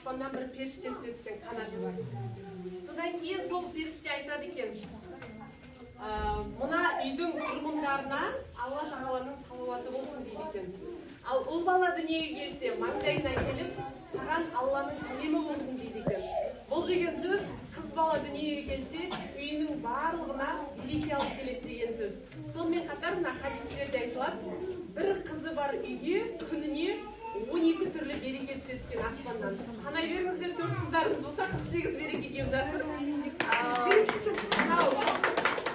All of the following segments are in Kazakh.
аспандан бір періште түседі екен, қанаты бар. Содан кейін сол періште айтады екен, мына үйдің тұрғындарына Алла тағаланың салауаты болсын дейді екен. Ал ұл бала дүниеге келсе, маңдайына келіп, саған Алланың сәлемі болсын дейді екен. Бұл деген сөз, қыз бала дүниеге келсе, үйінің барлығына береке алып келеді деген сөз. Сонымен қатар мына хадистерде айтылады, бір қызы бар үйге күніне 12 түрлі береке түседі екен аспаннан. Қанай беріңіздер, 4 қыздарыңыз болса, 48 береке келіп жатыр.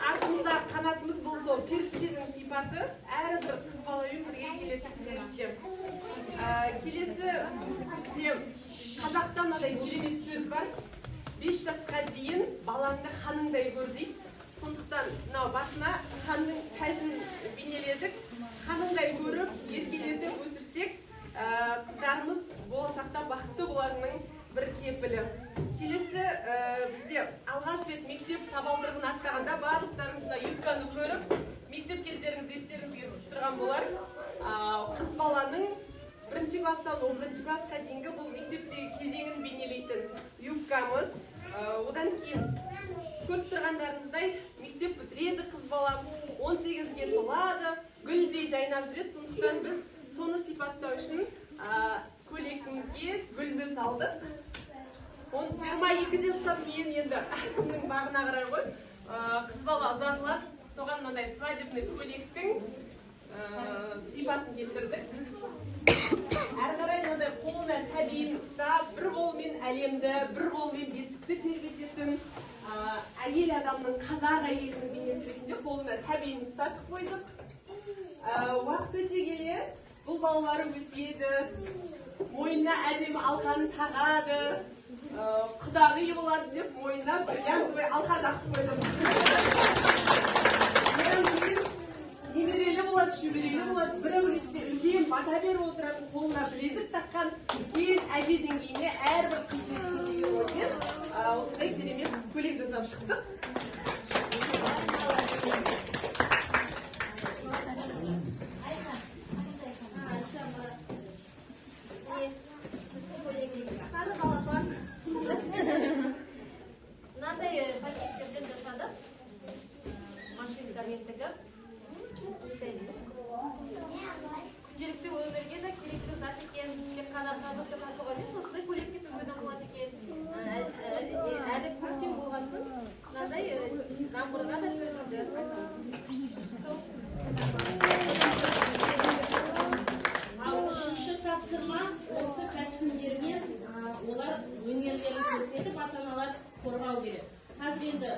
Артымызда қанатымыз болса, періштенің сипаты, әрбір қыз баламен бірге келесі періште. Келесі бізде Қазақстанда да керемет сөз бар. 5 жасқа дейін балаңды ханыңдай көр дейді. Сондықтан басына ханның тәжін бейнеледік. Ханыңдай көріп, еркелетіп өсірсек, қыздарымыз болашақта бақытты боларының бір кепілі. Келесі бізде алғаш рет мектеп табалдырығын аттағанда барлықтарыңызда юбканы көріп, мектеп кездеріңіз естеріңізге түсіп тұрған болар. Қыз баланың 1-ші класстан 11-ші классқа дейінгі бұл мектептегі кезеңін бейнелейтін юбкамыз. Одан кейін көріп тұрғандарыңыздай мектеп бітіреді қыз бала, 18-ге толады, гүлдей жайнап жүреді. Сондықтан біз соны сипаттау үшін көйлегімізге гүлді салдық. 22-де ұстап кейін енді кімнің бағына қарай ғой, қыз бала ұзатылады. Соған мынандай свадебный көйлектің сипатын келтірдік. Әрі қарай мынандай қолына сәбиін ұстап, бір қолмен әлемді, бір қолмен бесікті тербететін әйел адамның, қазақ әйелінің бейнесі ретінде қолына сәбиін ұстатып қойдық. Уақыт өте келе бұл балалар өседі, мойнына әдемі алқаны тағады, құдағи болады деп мойнына бриллиантовый алқа тағып қойдық. Немерелі болады, шөберелі болады, бір әулетте үлкен бата беріп отыратын, қолына білезік таққан үлкен әже деңгейіне әрбір қыз деген оймен осындай керемет көйлек жасап шықтық. Мынандай пакеттерден жасадық, машинкамен тігіп. Күнделікті өмірге де керекті зат екен, тек қана продукты тасуға емес, осындай көйлекке тігуге болады екен. Әлі көктем болғасын, мынандай жаңбырға да төзімді. Ал үшінші тапсырма осы костюмдермен олар өнерлерін көрсетіп, ата-аналар қорғау керек. Қазір енді